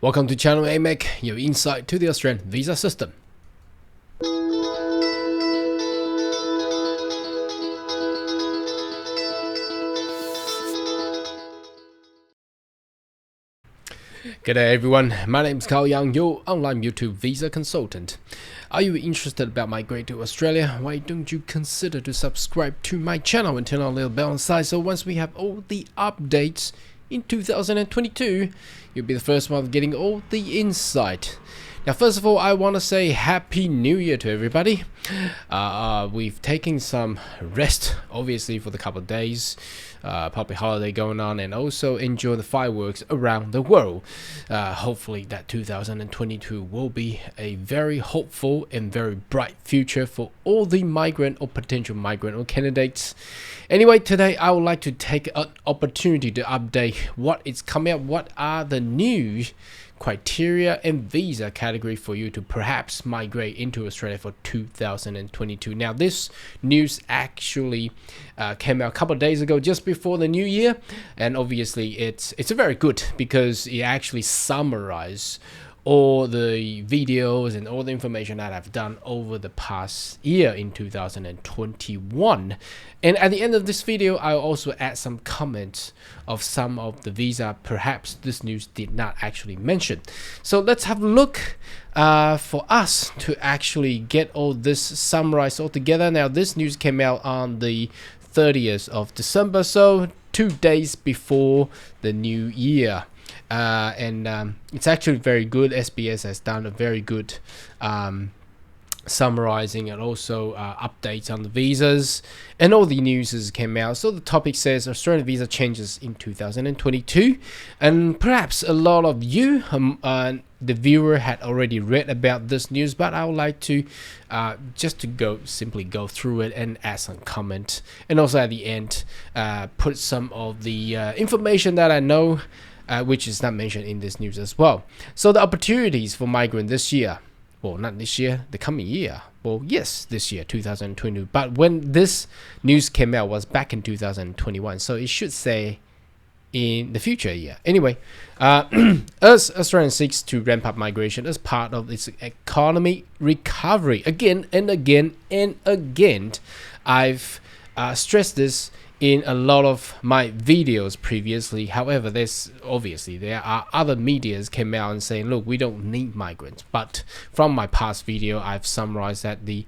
Welcome to channel AMEC, your insight to the Australian visa system. G'day everyone, my name is Carl Young, your online YouTube visa consultant. Are you interested about migrating to Australia? Why don't you consider to subscribe to my channel and turn on the little bell on the side, so once we have all the updates in 2022, you'll be the first one getting all the insight. Now, first of all, I want to say Happy New Year to everybody. We've taken some rest, obviously, for the couple of days. Public holiday going on, and also enjoy the fireworks around the world. Hopefully that 2022 will be a very hopeful and very bright future for all the migrant or potential migrant or candidates. Anyway, today I would like to take an opportunity to update what is coming up, what are the new criteria and visa category for you to perhaps migrate into Australia for 2022. Now, this news actually came out a couple of days ago, just before the new year, and obviously it's very good because it actually summarizes all the videos and all the information that I've done over the past year in 2021. And at the end of this video, I'll also add some comments of some of the visa perhaps this news did not actually mention. So let's have a look for us to actually get all this summarized all together. Now, this news came out on the 30th of December, so 2 days before the new year. It's actually very good. SBS has done a very good summarizing and also updates on the visas, and all the news came out. So the topic says Australian visa changes in 2022, and perhaps a lot of you, the viewer, had already read about this news, but I would like to just to simply go through it and add some comment, and also at the end put some of the information that I know which is not mentioned in this news as well. So the opportunities for migrant this year, well, not this year, the coming year. Well, yes, this year, 2022. But when this news came out was back in 2021. So it should say in the future year. Anyway, as Australia seeks to ramp up migration as part of its economy recovery, again and again and again, I've stressed this in a lot of my videos previously. However, there are other medias came out and saying, look, we don't need migrants. But from my past video, I've summarized that the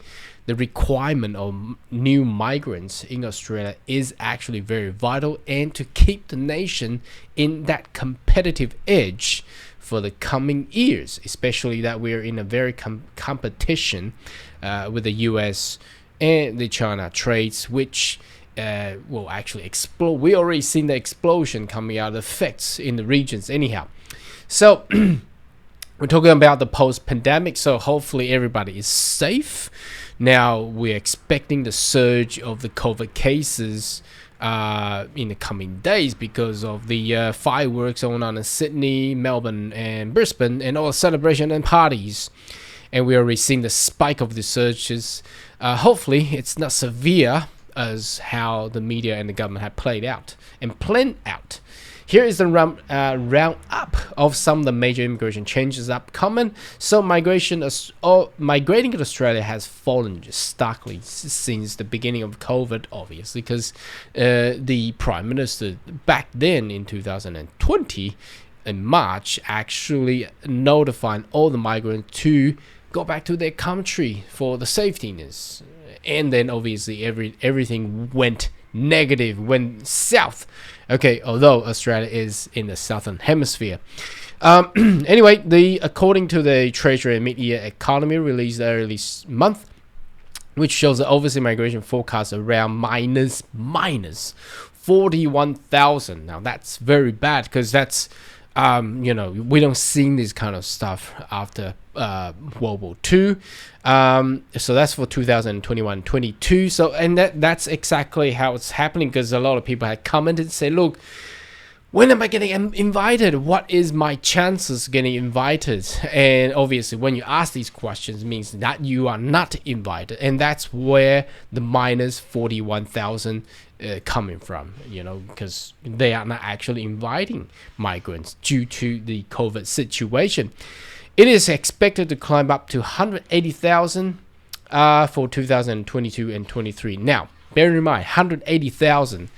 requirement of new migrants in Australia is actually very vital, and to keep the nation in that competitive edge for the coming years, especially that we're in a very competition with the US and the China trades, which will actually explode. We already seen the explosion coming out, the effects in the regions anyhow. So we're talking about the post-pandemic, so hopefully everybody is safe. Now we're expecting the surge of the COVID cases in the coming days because of the fireworks going on in Sydney, Melbourne and Brisbane, and all the celebration and parties. And we already seen the spike of the surges. Hopefully it's not severe as how the media and the government have played out and planned out. Here is the roundup of some of the major immigration changes upcoming. So migrating to Australia has fallen starkly since the beginning of COVID, obviously, because the Prime Minister back then in 2020 in March actually notified all the migrants to go back to their country for the safetyness. And then obviously everything went negative, went south. Okay, although Australia is in the southern hemisphere. Anyway, according to the Treasury and Mid-Year Economy released early month, which shows the overseas migration forecast around minus 41,000. Now that's very bad, because that's we don't see this kind of stuff after World War II. So that's for 2021-22. So, and that's exactly how it's happening, because a lot of people had commented and say, look, when am I getting invited? What is my chances getting invited? And obviously, when you ask these questions, it means that you are not invited, and that's where the minus 41,000 coming from. Because they are not actually inviting migrants due to the COVID situation. It is expected to climb up to 180,000 for 2022 and 23. Now, bear in mind, 180,000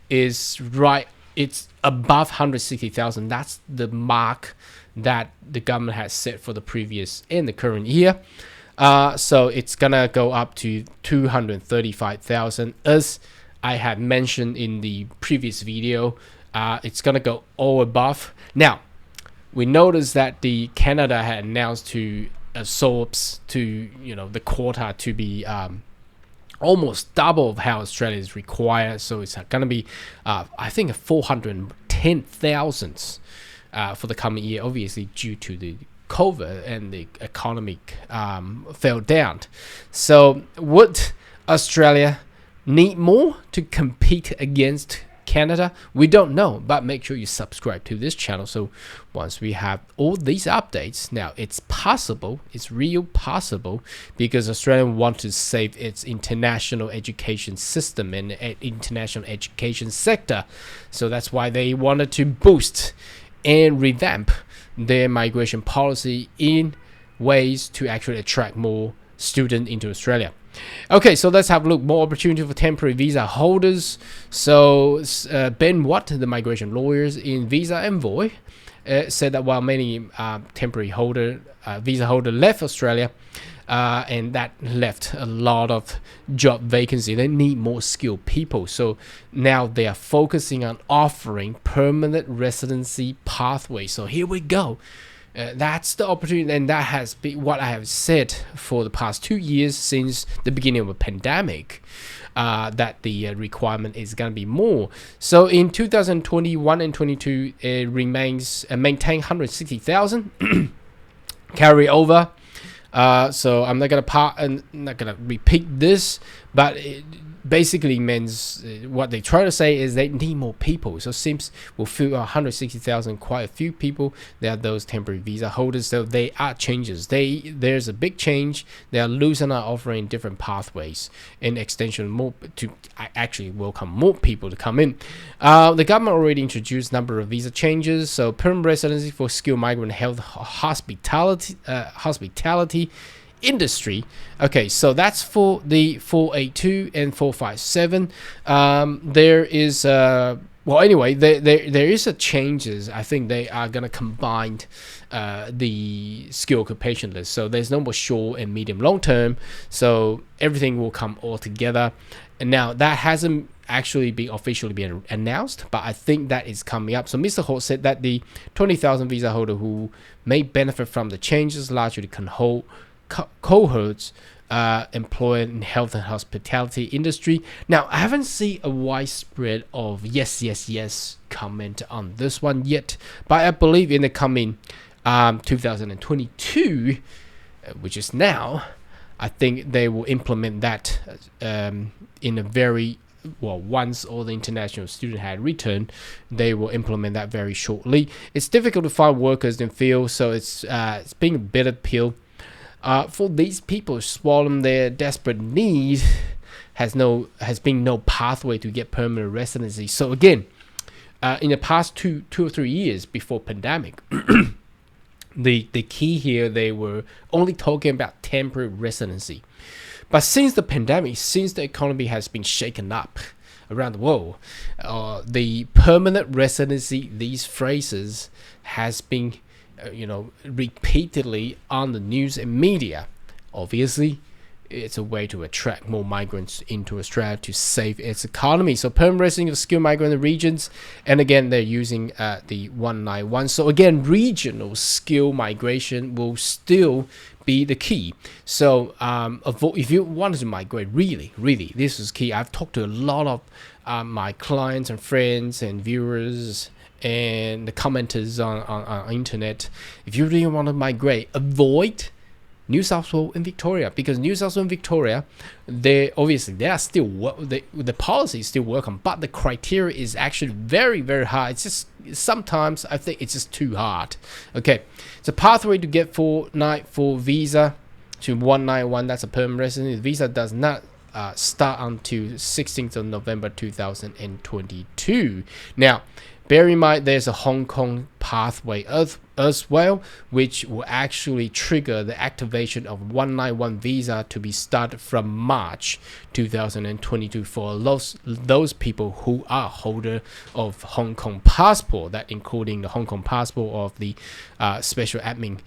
is right. It's above 160,000. That's the mark that the government has set for the previous and the current year. So it's gonna go up to 235,000. As I had mentioned in the previous video, it's gonna go all above. Now, we noticed that the Canada had announced to absorbs to the quota to be almost double of how Australia is required. So it's going to be, I think, 410,000 for the coming year, obviously due to the COVID and the economic fell down. So would Australia need more to compete against Canada? We don't know, but make sure you subscribe to this channel. So once we have all these updates, now it's possible, it's real possible, because Australia wants to save its international education system and international education sector. So that's why they wanted to boost and revamp their migration policy in ways to actually attract more students into Australia. Okay, so let's have a look. More opportunity for temporary visa holders. So Ben Watt, the migration lawyers in Visa Envoy, said that while many temporary visa holder left Australia, and that left a lot of job vacancy, they need more skilled people. So now they are focusing on offering permanent residency pathways. So here we go. That's the opportunity, and that has been what I have said for the past 2 years since the beginning of a pandemic, that the requirement is going to be more. So in 2021 and 22, it remains maintain 160,000 carry over. So I'm not gonna repeat this, but it basically means what they try to say is they need more people. So Sims will fill 160,000, quite a few people. There are those temporary visa holders. So they are changes. There's a big change. They are losing our offering different pathways and extension more to actually welcome more people to come in. The government already introduced a number of visa changes. So permanent residency for skilled migrant health hospitality industry. Okay, so that's for the 482 and 457. There is there is a changes. I think they are gonna combine the skill occupation list. So there's no more short and medium long term. So everything will come all together. And now that hasn't actually been officially been announced, but I think that is coming up. So Mr. Holt said that the 20,000 visa holder who may benefit from the changes largely can hold cohorts employed in health and hospitality industry. Now, I haven't seen a widespread of yes comment on this one yet, but I believe in the coming 2022, which is now, I think they will implement that in a very once all the international students had returned, they will implement that very shortly. It's difficult to find workers in field, so it's being a bitter pill. For these people, swallowing their desperate need has been no pathway to get permanent residency. So again, in the past two or 3 years before pandemic, the key here, they were only talking about temporary residency. But since the pandemic, since the economy has been shaken up around the world, the permanent residency, these phrases has been repeatedly on the news and media. Obviously, it's a way to attract more migrants into Australia to save its economy. So permanent residency of skilled migrant regions, and again they're using the 191. So again, regional skill migration will still be the key. So if you wanted to migrate, really this is key. I've talked to a lot of my clients and friends and viewers and the commenters on internet. If you really want to migrate, avoid New South Wales and Victoria, because New South Wales and Victoria, they are still the policy is still working, but the criteria is actually very, very hard. It's just sometimes I think it's just too hard. Okay, it's a pathway to get 494 visa to 191. That's a permanent resident. The visa does not start until 16th of November 2022. Now, bear in mind there's a Hong Kong pathway as well, which will actually trigger the activation of 191 visa to be started from March 2022 for those people who are holder of Hong Kong passport, that including the Hong Kong passport of the special admin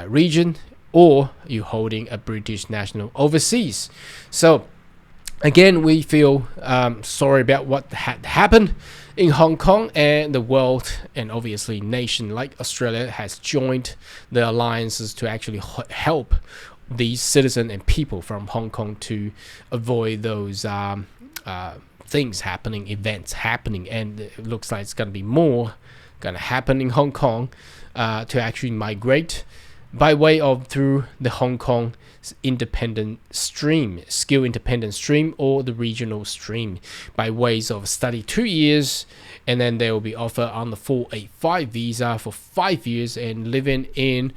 region, or you holding a British national overseas. So again, we feel sorry about what had happened in Hong Kong, and the world and obviously nation like Australia has joined the alliances to actually help these citizens and people from Hong Kong to avoid those events happening, and it looks like it's going to be more going to happen in Hong Kong to actually migrate by way of through the Hong Kong independent stream, skill independent stream, or the regional stream, by ways of study 2 years, and then they will be offered on the 485 visa for 5 years and living in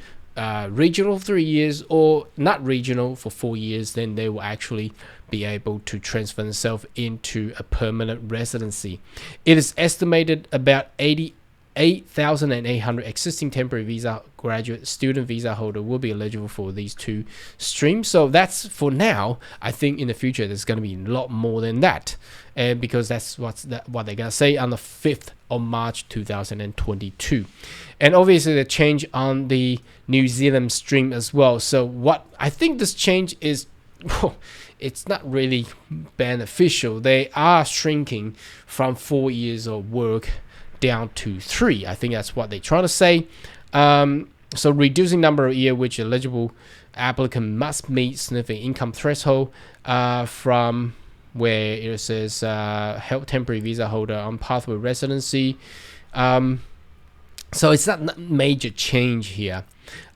regional 3 years or not regional for 4 years. Then they will actually be able to transfer themselves into a permanent residency. It is estimated about 8,800 existing temporary visa graduate student visa holder will be eligible for these two streams. So that's for now. I think in the future there's going to be a lot more than that, and because that's what they're going to say on the 5th of March 2022. And obviously the change on the New Zealand stream as well. So what I think this change is, it's not really beneficial. They are shrinking from 4 years of work down to 3. I think that's what they're trying to say. So reducing number of year which eligible applicant must meet significant income threshold from where it says help temporary visa holder on pathway residency. So it's not major change here.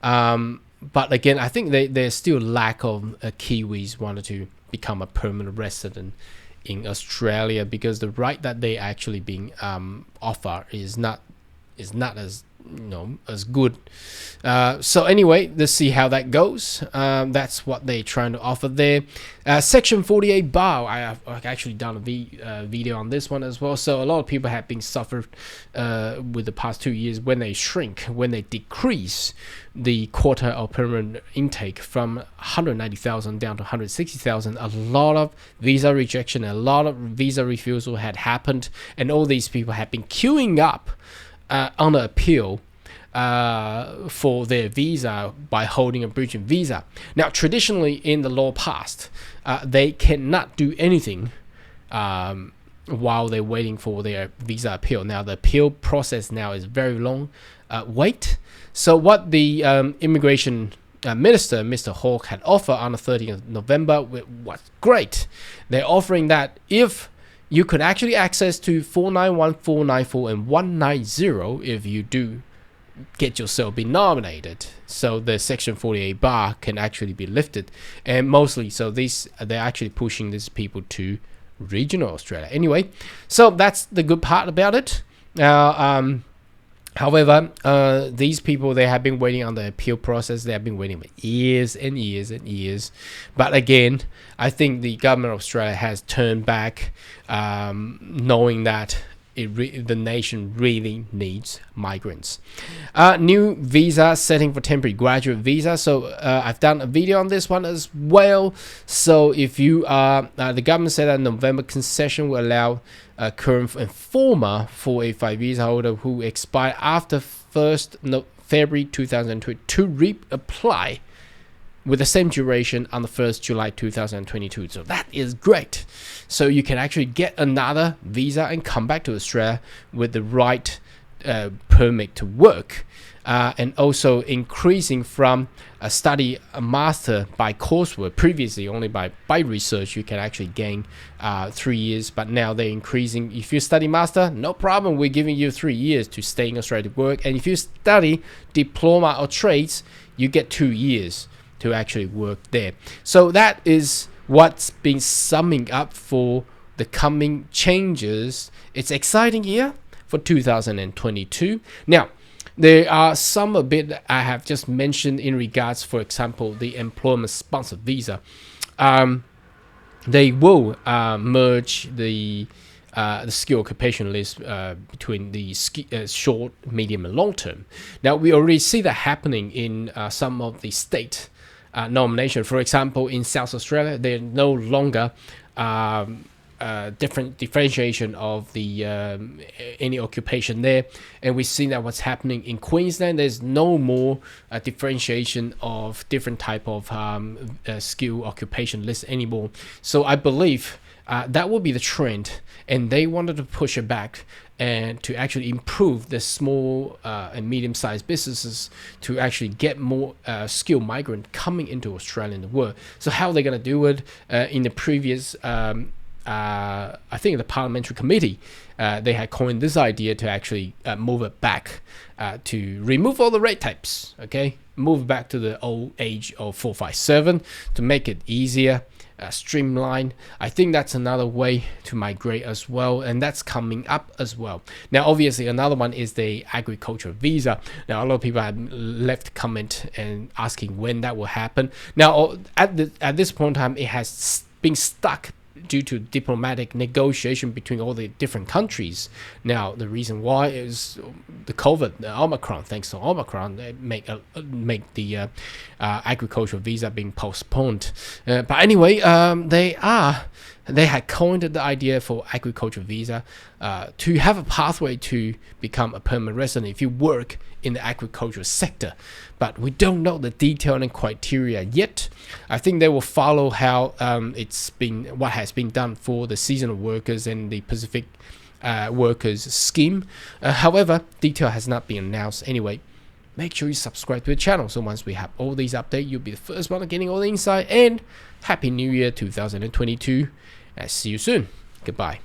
But again, I think there's still lack of Kiwis wanted to become a permanent resident in Australia, because the right that they actually being offered is not as as good. So anyway, let's see how that goes. That's what they're trying to offer there. Section 48 bar, I've actually done a video on this one as well. So a lot of people have been suffered with the past 2 years when they decrease the quota of permanent intake from 190,000 down to 160,000. A lot of visa rejection, a lot of visa refusal had happened, and all these people have been queuing up on an appeal for their visa by holding a bridging visa. Now, traditionally in the law past, they cannot do anything while they're waiting for their visa appeal. Now, the appeal process now is very long wait. So what the immigration minister, Mr. Hawke, had offered on the 30th of November was great. They're offering that if you could actually access to 491, 494, and 190 if you do get yourself be nominated. So the Section 48 bar can actually be lifted, and mostly so they're actually pushing these people to regional Australia. Anyway, so that's the good part about it. Now, however, these people, they have been waiting on the appeal process. They have been waiting for years and years and years. But again, I think the government of Australia has turned back, knowing that the nation really needs migrants. New visa setting for temporary graduate visa. So I've done a video on this one as well. So if you are, the government said that November concession will allow current and former 485 visa holder who expire after 1st February 2020 to reapply with the same duration on the 1st July 2022. So that is great. So you can actually get another visa and come back to Australia with the right permit to work. And also increasing from a master by coursework. Previously only by research you can actually gain 3 years, but now they're increasing. If you study master, no problem, we're giving you 3 years to stay in Australia to work. And if you study diploma or trades, you get 2 years to actually work there. So that is what's been summing up for the coming changes. It's exciting year for 2022. Now, there are some a bit that I have just mentioned in regards, for example, the employment sponsored visa. They will merge the skill occupation list between the short, medium, and long term. Now, we already see that happening in some of the state nomination. For example, in South Australia, they're no longer differentiation of the any occupation there, and we've seen that what's happening in Queensland. There's no more differentiation of different type of skill occupation list anymore. So I believe that will be the trend, and they wanted to push it back and to actually improve the small and medium-sized businesses to actually get more skilled migrant coming into Australia and the world. So how they're going to do it in the previous I think the parliamentary committee, they had coined this idea to actually move it back to remove all the red tapes, okay? Move back to the old age of 457 to make it easier, streamline. I think that's another way to migrate as well, and that's coming up as well. Now, obviously, another one is the agriculture visa. Now, a lot of people have left comment and asking when that will happen. Now, at this point in time, it has been stuck due to diplomatic negotiation between all the different countries. Now, the reason why is the COVID, the Omicron. Thanks to Omicron, they make the agricultural visa being postponed. But anyway, they had coined the idea for agricultural visa to have a pathway to become a permanent resident if you work in the agricultural sector. But we don't know the detail and criteria yet. I think they will follow how what has been done for the seasonal workers and the Pacific workers scheme. However, detail has not been announced anyway. Make sure you subscribe to the channel, so once we have all these updates, you'll be the first one getting all the insight. And Happy New Year 2022. See you soon. Goodbye.